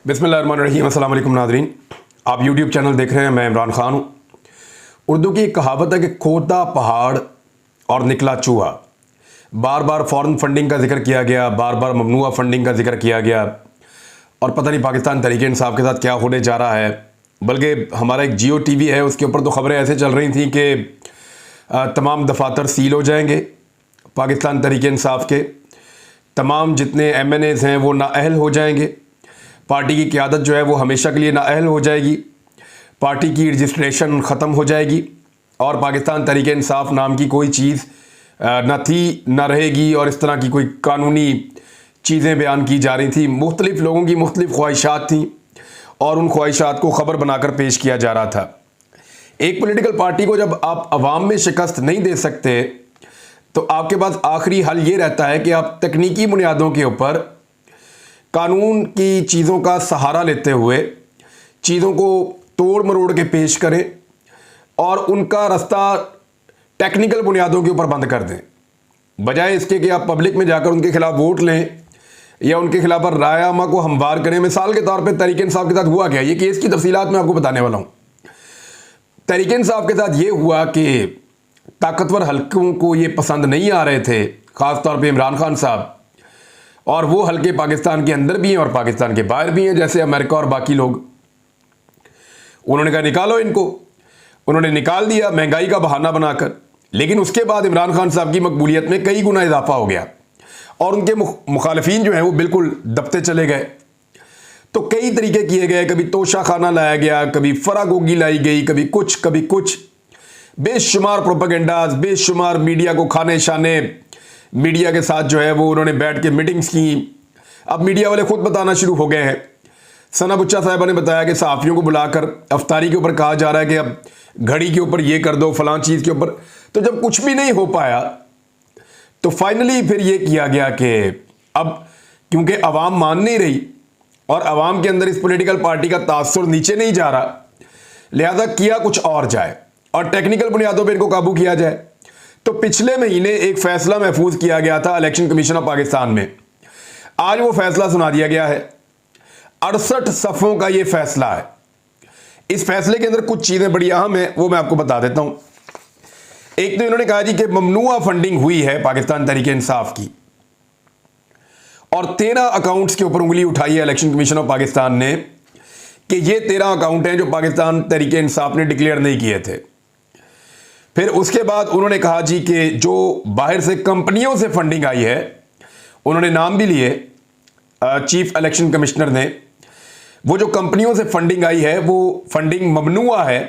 बिस्मिल्लाहिर्रहमानिर्रहीम। अस्सलाम वालेकुम नाज़रीन, आप यूट्यूब चैनल देख रहे हैं। मैं इमरान खान हूँ। उर्दू की एक कहावत है कि खोदा पहाड़ और निकला चूहा। बार बार फॉरेन फंडिंग का जिक्र किया गया, बार बार ममनुआ फंडिंग का जिक्र किया गया और पता नहीं पाकिस्तान तहरीक इंसाफ के साथ क्या होने जा रहा है। बल्कि हमारा एक जियो टीवी है, उसके ऊपर तो खबरें ऐसे चल रही थी कि तमाम दफातर सील हो जाएंगे। पाकिस्तान तहरीक इंसाफ के तमाम जितने MNAs हैं वो नाअहल हो जाएंगे। पार्टी की क़यादत जो है वो हमेशा के लिए नाअहल हो जाएगी। पार्टी की रजिस्ट्रेशन ख़त्म हो जाएगी और पाकिस्तान तहरीक इंसाफ नाम की कोई चीज़ न थी न रहेगी। और इस तरह की कोई कानूनी चीज़ें बयान की जा रही थी। मुख्तलिफ़ लोगों की मुख्तलिफ़ ख्वाहिशात थी और उन ख्वाहिशात को ख़बर बनाकर पेश किया जा रहा था। एक पॉलिटिकल पार्टी को जब आप अवाम में शिकस्त नहीं दे सकते तो आपके पास आखिरी हल ये रहता है कि आप तकनीकी बुनियादों के ऊपर कानून की चीज़ों का सहारा लेते हुए चीज़ों को तोड़ मरोड़ के पेश करें और उनका रास्ता टेक्निकल बुनियादों के ऊपर बंद कर दें, बजाय इसके कि आप पब्लिक में जाकर उनके खिलाफ वोट लें या उनके खिलाफ रायनामा को हमवार करें। मिसाल के तौर पे तहरीक इंसाफ के साथ हुआ क्या, ये केस की तफसीलात मैं आपको बताने वाला हूँ। तहरीक इंसाफ के साथ ये हुआ कि ताकतवर हल्कों को ये पसंद नहीं आ रहे थे, ख़ास तौर पे इमरान खान साहब, और वो हल्के पाकिस्तान के अंदर भी हैं और पाकिस्तान के बाहर भी हैं, जैसे अमेरिका और बाकी लोग। उन्होंने कहा निकालो इनको, उन्होंने निकाल दिया महंगाई का बहाना बनाकर। लेकिन उसके बाद इमरान खान साहब की मकबूलियत में कई गुना इजाफा हो गया और उनके मुखालिफिन जो हैं वो बिल्कुल दबते चले गए। तो कई तरीके किए गए, कभी तोशा खाना लाया गया, कभी फरागोगी लाई गई, कभी कुछ बेशुमार प्रोपेगेंडाज, बेशुमार मीडिया को खाने शाने, मीडिया के साथ जो है वो उन्होंने बैठ के मीटिंग्स की। अब मीडिया वाले खुद बताना शुरू हो गए हैं। सना बुच्चा साहिबा ने बताया कि सहाफ़ियों को बुलाकर अफ्तारी के ऊपर कहा जा रहा है कि अब घड़ी के ऊपर ये कर दो, फलां चीज़ के ऊपर। तो जब कुछ भी नहीं हो पाया तो फाइनली फिर ये किया गया कि अब क्योंकि अवाम मान नहीं रही और अवाम के अंदर इस पॉलिटिकल पार्टी का तासुर नीचे नहीं जा रहा, लिहाजा किया कुछ और जाए और टेक्निकल बुनियादों पर इनको काबू किया जाए। तो पिछले महीने एक फैसला महफूज किया गया था इलेक्शन कमीशन ऑफ पाकिस्तान में। आज वो फैसला सुना दिया गया है। 68 सफ़ों का ये फैसला है। इस फैसले के अंदर कुछ चीज़ें बड़ी अहम हैं, वो मैं आपको बता देता हूं। एक तो इन्होंने कहा जी कि ममनुआ फंडिंग हुई है पाकिस्तान तहरीक इंसाफ की और 13 अकाउंट्स के ऊपर उंगली उठाई है इलेक्शन कमीशन ऑफ पाकिस्तान ने कि ये 13 अकाउंट हैं जो पाकिस्तान तहरीक इंसाफ ने डिक्लेयर नहीं किए थे। फिर उसके बाद उन्होंने कहा जी कि जो बाहर से कंपनियों से फंडिंग आई है, उन्होंने नाम भी लिए चीफ इलेक्शन कमिश्नर ने, वो जो कंपनियों से फंडिंग आई है वो फंडिंग ममनुआ है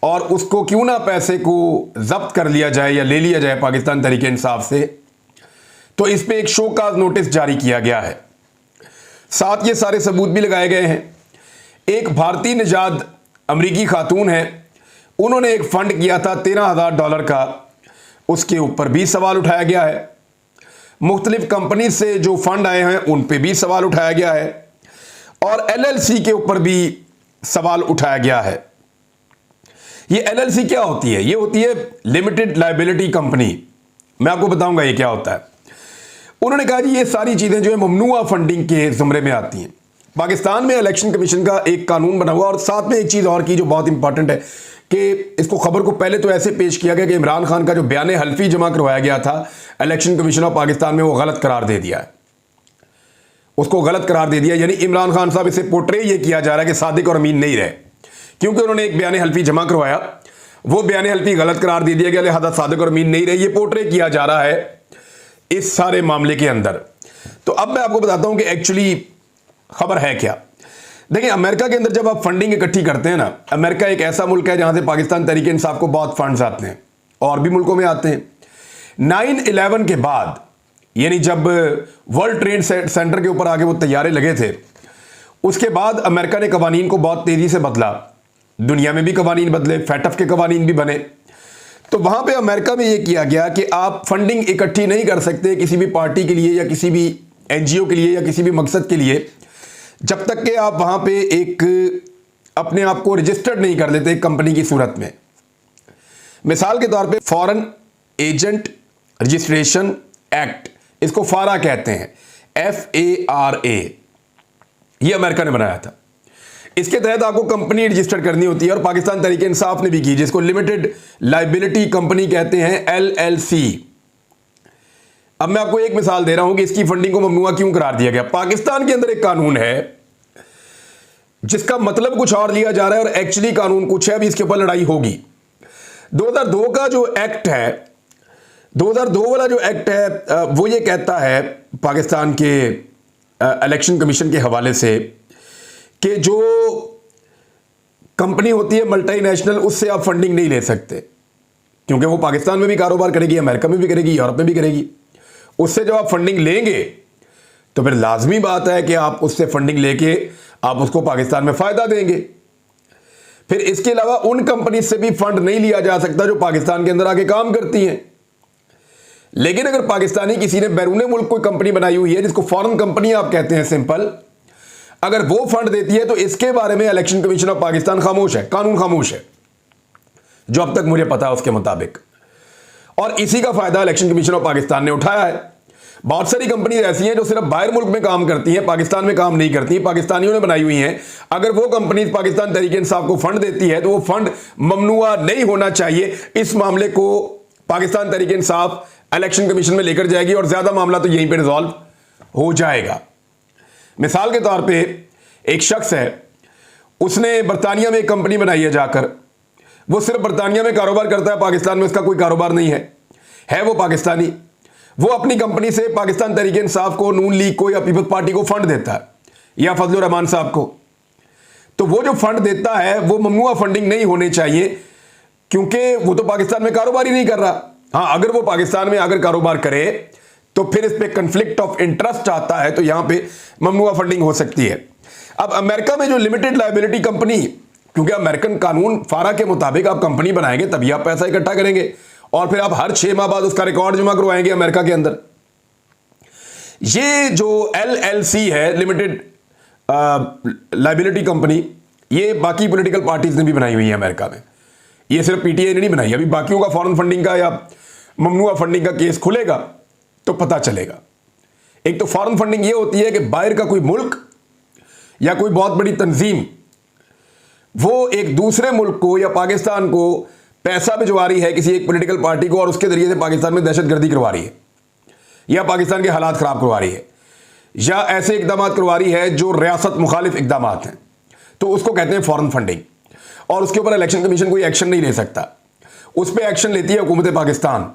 और उसको क्यों ना पैसे को जब्त कर लिया जाए या ले लिया जाए पाकिस्तान तहरीक इंसाफ से। तो इस पे एक शोकाज नोटिस जारी किया गया है। साथ ये सारे सबूत भी लगाए गए हैं। एक भारतीय निजाद अमरीकी खातून है, उन्होंने एक फंड किया था $13,000 का, उसके ऊपर भी सवाल उठाया गया है। मुख्तलिफ कंपनी से जो फंड आए हैं उन पे भी सवाल उठाया गया है और LLC के ऊपर भी सवाल उठाया गया है। ये LLC क्या होती है? ये होती है लिमिटेड लायबिलिटी कंपनी। मैं आपको बताऊंगा ये क्या होता है। उन्होंने कहा जी ये सारी चीज़ें जो है ममनुआ फंडिंग के जुमरे में आती हैं। पाकिस्तान में इलेक्शन कमीशन का एक कानून बना हुआ और साथ में एक चीज़ और की जो बहुत इंपॉर्टेंट है कि इसको खबर को पहले तो ऐसे पेश किया गया कि इमरान खान का जो बयान हल्फी जमा करवाया गया था इलेक्शन कमीशन ऑफ पाकिस्तान में, वो गलत करार दे दिया है। उसको गलत करार दे दिया, यानी इमरान खान साहब इसे पोर्ट्रे ये किया जा रहा है कि सादिक और अमीन नहीं रहे, क्योंकि उन्होंने एक बयान हल्फी जमा करवाया, वो बयान हल्फी गलत करार दे दिया गया, लिहाजा सादिक और अमीन नहीं रहे। ये पोर्ट्रे किया जा रहा है इस सारे मामले के अंदर। तो अब मैं आपको बताता हूं कि एक्चुअली खबर है क्या। देखिए, अमेरिका के अंदर जब आप फंडिंग इकट्ठी करते हैं ना, अमेरिका एक ऐसा मुल्क है जहां से पाकिस्तान तहरीक इंसाफ को बहुत फंड्स आते हैं और भी मुल्कों में आते हैं। 9/11 के बाद, यानी जब वर्ल्ड ट्रेड सेंटर के ऊपर आगे वो तैयारे लगे थे, उसके बाद अमेरिका ने कवानीन को बहुत तेजी से बदला। दुनिया में भी कवानीन बदले, फैटफ के कवानीन भी बने। तो वहां पे अमेरिका में ये किया गया कि आप फंडिंग इकट्ठी नहीं कर सकते किसी भी पार्टी के लिए या किसी भी NGO के लिए या किसी भी मकसद के लिए, जब तक कि आप वहां पे एक अपने आप को रजिस्टर्ड नहीं कर लेते कंपनी की सूरत में। मिसाल के तौर पे फॉरेन एजेंट रजिस्ट्रेशन एक्ट, इसको फारा कहते हैं, FARA। ये अमेरिका ने बनाया था। इसके तहत आपको कंपनी रजिस्टर करनी होती है और पाकिस्तान तहरीक इंसाफ ने भी की, जिसको लिमिटेड लायबिलिटी कंपनी कहते हैं, LLC। अब मैं आपको एक मिसाल दे रहा हूं कि इसकी फंडिंग को ममनुआ क्यों करार दिया गया। पाकिस्तान के अंदर एक कानून है जिसका मतलब कुछ और लिया जा रहा है और एक्चुअली कानून कुछ है, अभी इसके ऊपर लड़ाई होगी। 2002 का जो एक्ट है, 2002 वाला जो एक्ट है, वो ये कहता है पाकिस्तान के इलेक्शन कमीशन के हवाले से कि जो कंपनी होती है मल्टीनेशनल, उससे आप फंडिंग नहीं ले सकते, क्योंकि वो पाकिस्तान में भी कारोबार करेगी, अमेरिका में भी करेगी, यूरोप में भी करेगी। उससे जब आप फंडिंग लेंगे तो फिर लाजमी बात है कि आप उससे फंडिंग लेके आप उसको पाकिस्तान में फायदा देंगे। फिर इसके अलावा उन कंपनी से भी फंड नहीं लिया जा सकता जो पाकिस्तान के अंदर आके काम करती हैं। लेकिन अगर पाकिस्तानी किसी ने बैरून मुल्क कोई कंपनी बनाई हुई है, जिसको फॉरेन कंपनी आप कहते हैं सिंपल, अगर वो फंड देती है तो इसके बारे में इलेक्शन कमीशन ऑफ पाकिस्तान खामोश है, कानून खामोश है, जो अब तक मुझे पता है उसके मुताबिक। और इसी का फायदा इलेक्शन कमीशन ऑफ पाकिस्तान ने उठाया है। बहुत सारी कंपनी ऐसी हैं जो सिर्फ बाहर मुल्क में काम करती हैं, पाकिस्तान में काम नहीं करती, पाकिस्तानियों ने बनाई हुई हैं। अगर वो कंपनी पाकिस्तान तहरीक इंसाफ को फंड देती है तो वो फंड ममनुआ नहीं होना चाहिए। इस मामले को पाकिस्तान तहरीक इंसाफ इलेक्शन कमीशन में लेकर जाएगी और ज्यादा मामला तो यहीं पर रिजॉल्व हो जाएगा। मिसाल के तौर पे एक शख्स है, उसने बरतानिया में एक कंपनी बनाई है जाकर, वो सिर्फ बरतानिया में कारोबार करता है, पाकिस्तान में उसका कोई कारोबार नहीं है वो पाकिस्तानी। वो अपनी कंपनी से पाकिस्तान तहरीक इंसाफ को, नून लीग को या पीपल्स पार्टी को फंड देता है, या फजलुर रहमान साहब को। तो वो जो फंड देता है वो ममनुआ फंडिंग नहीं होनी चाहिए, क्योंकि वो तो पाकिस्तान में कारोबार ही नहीं कर रहा। हाँ, अगर वो पाकिस्तान में अगर कारोबार करे तो फिर इस पे कंफ्लिक्ट ऑफ इंटरेस्ट आता है, तो यहां पे ममनुआ फंडिंग हो सकती है। अब अमेरिका में जो लिमिटेड लायबिलिटी कंपनी, क्योंकि अमेरिकन कानून फारा के मुताबिक आप कंपनी बनाएंगे तभी आप पैसा इकट्ठा करेंगे और फिर आप हर 6 माह बाद उसका रिकॉर्ड जमा करवाएंगे अमेरिका के अंदर। ये जो LLC है, लिमिटेड लायबिलिटी कंपनी, ये बाकी पॉलिटिकल पार्टीज ने भी बनाई हुई है अमेरिका में। ये सिर्फ PTI ने नहीं बनाई। अभी बाकियों का फॉरेन फंडिंग का या ममनुआ फंडिंग का केस खुलेगा तो पता चलेगा। एक तो फॉरेन फंडिंग ये होती है कि बाहर का कोई मुल्क या कोई बहुत बड़ी तंजीम वो एक दूसरे मुल्क को या पाकिस्तान को पैसा भिजवा रही है किसी एक पॉलिटिकल पार्टी को, और उसके जरिए से पाकिस्तान में दहशतगर्दी करवा रही है या पाकिस्तान के हालात खराब करवा रही है या ऐसे इकदाम करवा रही है जो रियासत मुखालिफ इकदाम हैं, तो उसको कहते हैं फॉरेन फंडिंग। और उसके ऊपर इलेक्शन कमीशन कोई एक्शन नहीं ले सकता, उस पर एक्शन लेती है हुकूमत पाकिस्तान।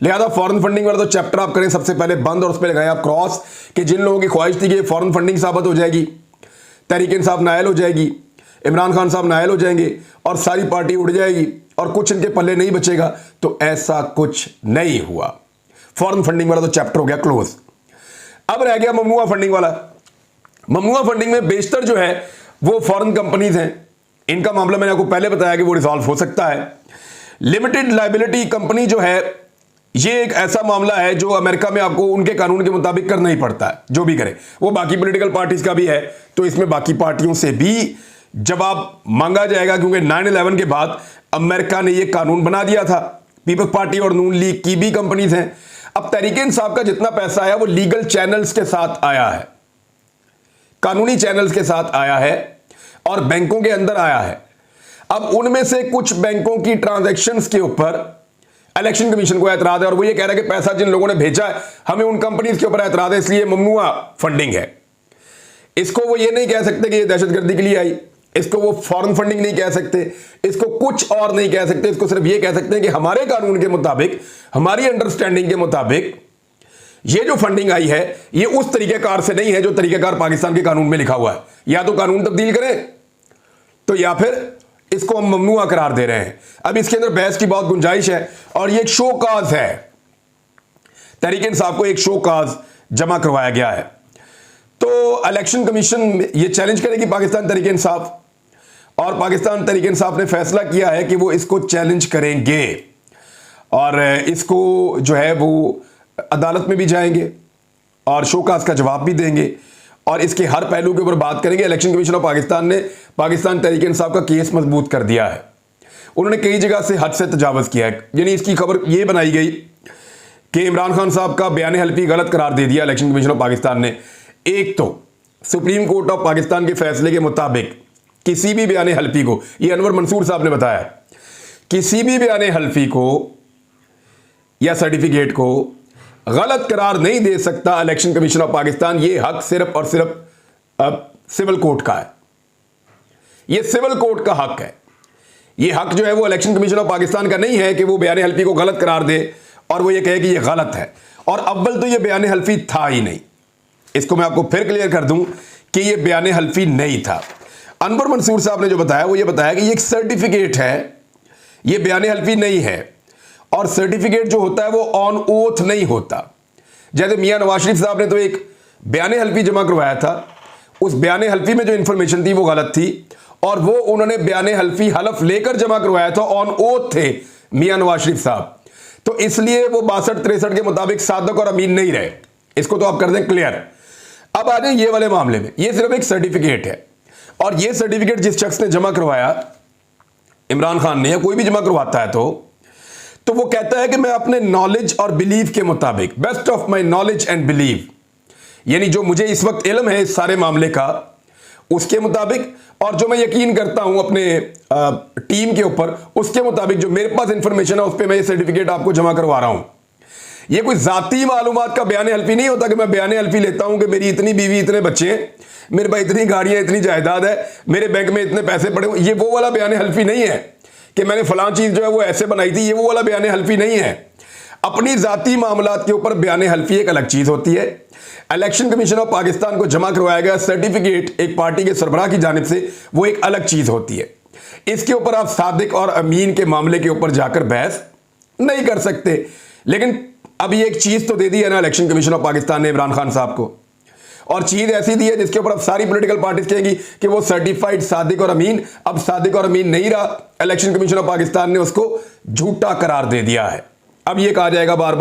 लिहाजा फॉरेन फंडिंग वाला तो चैप्टर आप करें सबसे पहले बंद और उस पर लगाएं आप क्रॉस, कि जिन लोगों की ख्वाहिश थी कि फॉरेन फंडिंग साबित हो जाएगी, तहरीक इंसाफ नायल हो जाएगी, इमरान खान साहब नायल हो जाएंगे और सारी पार्टी उड़ जाएगी और कुछ इनके पल्ले नहीं बचेगा, तो ऐसा कुछ नहीं हुआ। फॉरेन फंडिंग वाला तो चैप्टर हो गया क्लोज। अब रह गया ममनुआ फंडिंग वाला। ममनुआ फंडिंग में बेशतर जो है वो फॉरेन कंपनीज हैं। इनका मामला मैंने आपको पहले बताया कि वो रिजॉल्व हो सकता है। लिमिटेड लायबिलिटी कंपनी जो है, ये एक ऐसा मामला है जो अमेरिका में आपको उनके कानून के मुताबिक करना ही पड़ता है, जो भी करे। वो बाकी पॉलिटिकल पार्टीज का भी है, तो इसमें बाकी पार्टियों से भी जवाब मांगा जाएगा, क्योंकि 9/11 के बाद अमेरिका ने यह कानून बना दिया था। पीपल्स पार्टी और नून लीग की भी कंपनीज हैं। अब तहरीक इंसाफ का जितना पैसा आया वो लीगल चैनल्स के साथ आया है, कानूनी चैनल्स के साथ आया है और बैंकों के अंदर आया है। अब उनमें से कुछ बैंकों की ट्रांजैक्शंस के ऊपर इलेक्शन कमीशन को एतराज है और वो ये कह रहा है कि पैसा जिन लोगों ने भेजा है हमें उन कंपनीज के ऊपर एतराज है, इसलिए ममनुआ फंडिंग है। इसको वो ये नहीं कह सकते कि ये दहशतगर्दी के लिए आई, इसको वो फॉरेन फंडिंग नहीं कह सकते, इसको कुछ और नहीं कह सकते। इसको सिर्फ ये कह सकते हैं कि हमारे कानून के मुताबिक, हमारी अंडरस्टैंडिंग के मुताबिक ये जो फंडिंग आई है ये उस तरीकेकार से नहीं है जो तरीकेकार पाकिस्तान के कानून में लिखा हुआ है। या तो कानून तब्दील करें तो या फिर इसको हम ममनुआ करार दे रहे हैं। अब इसके अंदर बहस की बहुत गुंजाइश है और ये एक शो काज है। तहरीक इंसाफ को एक शो काज जमा करवाया गया है, तो इलेक्शन कमीशन ये चैलेंज करेगी पाकिस्तान तहरीक इंसाफ, और पाकिस्तान तहरीक इंसाफ ने फैसला किया है कि वो इसको चैलेंज करेंगे और इसको जो है वो अदालत में भी जाएंगे और शोकाज का जवाब भी देंगे और इसके हर पहलू के ऊपर बात करेंगे। इलेक्शन कमीशन ऑफ पाकिस्तान ने पाकिस्तान तहरीक इंसाफ का केस मजबूत कर दिया है। उन्होंने कई जगह से हद से तजावज़ किया है। यानी इसकी खबर ये बनाई गई कि इमरान खान साहब का बयान हल्फी गलत करार दे दिया इलेक्शन कमीशन ऑफ पाकिस्तान ने। एक तो सुप्रीम कोर्ट ऑफ पाकिस्तान के फैसले के मुताबिक किसी भी बयान हल्फी को, ये अनवर मंसूर साहब ने बताया, किसी भी बयान हल्फी को या सर्टिफिकेट को गलत करार नहीं दे सकता इलेक्शन कमीशन ऑफ पाकिस्तान। ये हक सिर्फ और सिर्फ सिविल कोर्ट का है, ये सिविल कोर्ट का हक है। ये हक जो है वो इलेक्शन कमीशन ऑफ पाकिस्तान का नहीं है कि वो बयान हल्फी को गलत करार दे और वो ये कहे कि ये गलत है। और अव्वल तो ये बयान हल्फी था ही नहीं, इसको मैं आपको फिर क्लियर कर दूं कि ये बयान हल्फी नहीं था। अनवर मंसूर साहब ने जो बताया वो ये बताया कि ये एक सर्टिफिकेट है, ये बयान हल्फी नहीं है। और सर्टिफिकेट जो होता है वो ऑन ओथ नहीं होता। जैसे मियां नवाज शरीफ साहब ने तो एक बयान हल्फी जमा करवाया था, उस बयान हल्फी में जो इंफॉर्मेशन थी वो गलत थी और वो उन्होंने बयान हल्फी हलफ लेकर जमा करवाया था, ऑन ओथ थे मियां नवाज शरीफ साहब। तो इसलिए वो 62-63 के मुताबिक सादक और अमीन नहीं रहे। इसको तो आप कर दें क्लियर। अब आ जाए ये वाले मामले में, ये सिर्फ एक सर्टिफिकेट है और ये सर्टिफिकेट जिस शख्स ने जमा करवाया, इमरान खान ने या कोई भी जमा करवाता है तो वो कहता है कि मैं अपने नॉलेज और बिलीव के मुताबिक, best of my knowledge and believe, यानी जो मुझे इस वक्त इल्म है इस सारे मामले का उसके मुताबिक और जो मैं यकीन करता हूं अपने टीम के ऊपर उसके मुताबिक, जो मेरे पास इंफॉर्मेशन है उस पर मैं ये सर्टिफिकेट आपको जमा करवा रहा हूं। ये कोई जाती मालूमात का बयान हल्फी नहीं होता कि मैं बयान हल्फी लेता हूं कि मेरी इतनी बीवी, इतने बच्चे हैं, मेरे पास इतनी गाड़ियां, इतनी जायदाद है, मेरे बैंक में इतने पैसे पड़े हुए। ये वो वाला बयान हल्फी नहीं है कि मैंने फलां चीज जो है वो ऐसे बनाई थी, ये वो वाला बयान हल्फी नहीं है। अपनी जाती मामलात के ऊपर बयान हल्फी एक अलग चीज होती है। इलेक्शन कमीशन ऑफ पाकिस्तान को जमा करवाया गया सर्टिफिकेट एक पार्टी के सरबराह की जानिब से, वो एक अलग चीज होती है। इसके ऊपर आप सादिक और अमीन के मामले के ऊपर जाकर बहस नहीं कर सकते। लेकिन अभी एक चीज तो दे दी है ना इलेक्शन कमीशन ऑफ पाकिस्तान ने इमरान खान साहब को, और चीज ऐसी दी है जिसके ऊपर अब सारी पॉलिटिकल पार्टीज कहेंगी कि वो सर्टिफाइड सादिक और अमीन, अब सादिक और अमीन नहीं रहा। इलेक्शन कमीशन ऑफ पाकिस्तान ने उसको झूठा करार दे दिया है। अब ये कहा जाएगा बार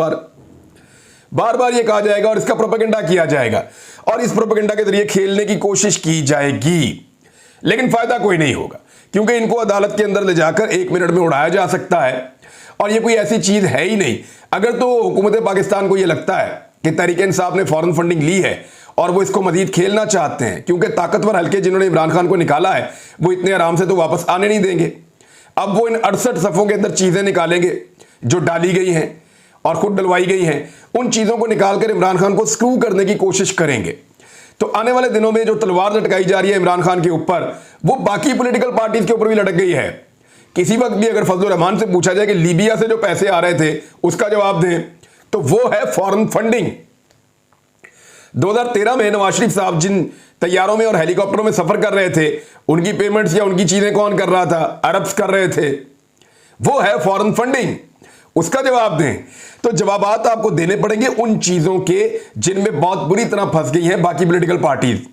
बार ये कहा जाएगा और इसका प्रोपेगेंडा किया जाएगा और इस प्रोपेगेंडा के जरिए खेलने की कोशिश की जाएगी, लेकिन फायदा कोई नहीं होगा क्योंकि इनको अदालत के अंदर ले जाकर 1 मिनट में उड़ाया जा सकता है और ये कोई ऐसी चीज है ही नहीं। अगर तो हुकूमत पाकिस्तान को ये लगता है कि तहरीक इंसाफ ने फॉरेन फंडिंग ली है और वो इसको मजीद खेलना चाहते हैं, क्योंकि ताकतवर हल्के जिन्होंने इमरान खान को निकाला है वो इतने आराम से तो वापस आने नहीं देंगे। अब वो इन 68 सफ़ों के अंदर चीजें निकालेंगे जो डाली गई हैं और खुद डलवाई गई हैं, उन चीजों को निकालकर इमरान खान को स्क्रू करने की कोशिश करेंगे। तो आने वाले दिनों में जो तलवार लटकाई जा रही है इमरान खान के ऊपर, वो बाकी पॉलिटिकल पार्टीज के ऊपर भी लटक गई है। किसी वक्त भी अगर फजलुर रहमान से पूछा जाए कि लीबिया से जो पैसे आ रहे थे उसका जवाब दें तो वो है फॉरेन फंडिंग। 2013 में नवाज शरीफ साहब जिन तैयारों में और हेलीकॉप्टरों में सफर कर रहे थे, उनकी पेमेंट्स या उनकी चीजें कौन कर रहा था? अरब्स कर रहे थे। वो है फॉरेन फंडिंग, उसका जवाब दें। तो जवाबात आपको देने पड़ेंगे उन चीजों के जिनमें बहुत बुरी तरह फंस गई हैं बाकी पॉलिटिकल पार्टीज।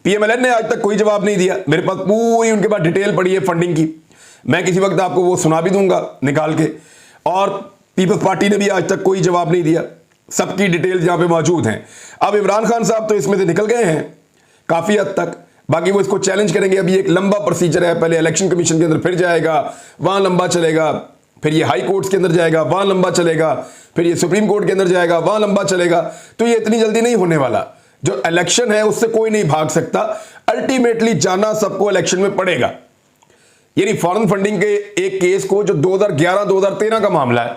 पीएमएलएन ने आज तक कोई जवाब नहीं दिया। मेरे पास पूरी उनके पास डिटेल पड़ी है फंडिंग की, मैं किसी वक्त आपको वो सुना भी दूंगा निकाल के। और पीपल्स पार्टी ने भी आज तक कोई जवाब नहीं दिया, सबकी डिटेल यहां पे मौजूद हैं। अब इमरान खान साहब तो इसमें से निकल गए हैं काफी हद तक, बाकी वो इसको चैलेंज करेंगे। अभी एक लंबा प्रोसीजर है, पहले इलेक्शन कमीशन के अंदर फिर जाएगा, वहां लंबा चलेगा, फिर ये हाई कोर्ट्स के अंदर जाएगा, वहां लंबा चलेगा, फिर ये सुप्रीम कोर्ट के अंदर जाएगा, वहां लंबा चलेगा। तो ये इतनी जल्दी नहीं होने वाला। जो इलेक्शन है उससे कोई नहीं भाग सकता, अल्टीमेटली जाना सबको इलेक्शन में पड़ेगा। यानी फॉरेन फंडिंग के एक केस को जो 2011-2013 का मामला है,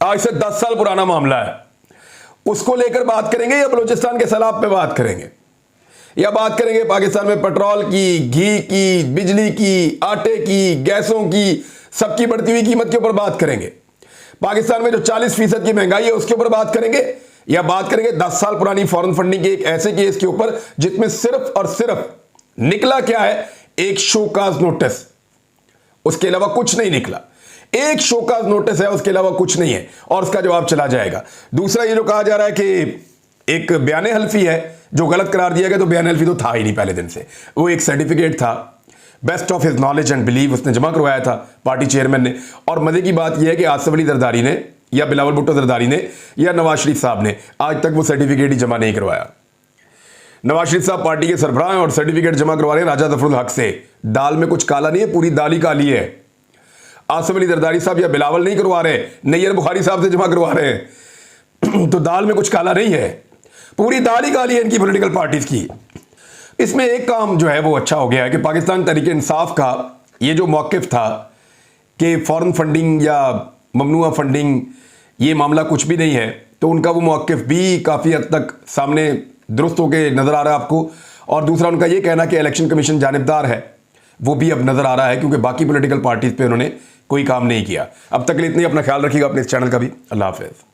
आज से 10 साल पुराना मामला है, उसको लेकर बात करेंगे या बलूचिस्तान के सैलाब पे बात करेंगे, या बात करेंगे पाकिस्तान में पेट्रोल की, घी की, बिजली की, आटे की, गैसों की, सबकी बढ़ती हुई कीमत के ऊपर बात करेंगे, पाकिस्तान में जो 40% की महंगाई है उसके ऊपर बात करेंगे, या बात करेंगे 10 साल पुरानी फॉरेन फंडिंग के एक ऐसे केस के ऊपर जिसमें सिर्फ और सिर्फ निकला क्या है? एक शोकाज नोटिस, उसके अलावा कुछ नहीं निकला। एक शोकाज नोटिस है, उसके अलावा कुछ नहीं है, और उसका जवाब चला जाएगा। दूसरा ये जो कहा जा रहा है कि एक बयान हल्फी है जो गलत करार दिया गया, तो बयान हल्फी तो था ही नहीं पहले दिन से, वो एक सर्टिफिकेट था, best of his knowledge and believe उसने जमा करवाया था पार्टी चेयरमैन ने। और मजे की बात यह है कि आसिफ अली जरदारी ने या बिलावल भुट्टो जरदारी ने या नवाज शरीफ साहब ने आज तक वो सर्टिफिकेट ही जमा नहीं करवाया। नवाज शरीफ साहब पार्टी के सरबराह हैं और सर्टिफिकेट जमा करवा रहे हैं राजा जफरुल हक से। दाल में कुछ काला नहीं है, पूरी दाल ही काली है। आसिफ अली जरदारी साहब या बिलावल नहीं करवा रहे, नैयर बुखारी साहब से जमा करवा रहे हैं तो दाल में कुछ काला नहीं है। पूरी दाल काली है इनकी पॉलिटिकल पार्टीज की। इसमें एक काम जो है वो अच्छा हो गया है कि पाकिस्तान तहरीक इंसाफ का ये जो मौक़िफ़ था कि फॉरेन फंडिंग या ममनुआ फंडिंग ये मामला कुछ भी नहीं है, तो उनका वो मौक़िफ़ भी काफ़ी हद तक सामने दुरुस्त होकर नज़र आ रहा है आपको। और दूसरा उनका ये कहना कि इलेक्शन कमीशन जानिबदार है, वो भी अब नज़र आ रहा है, क्योंकि बाकी पॉलिटिकल पार्टीज़ पे उन्होंने कोई काम नहीं किया। अब तक के लिए इतनी, अपना ख्याल रखिएगा अपने इस चैनल का भी। अल्लाह हाफ़िज़।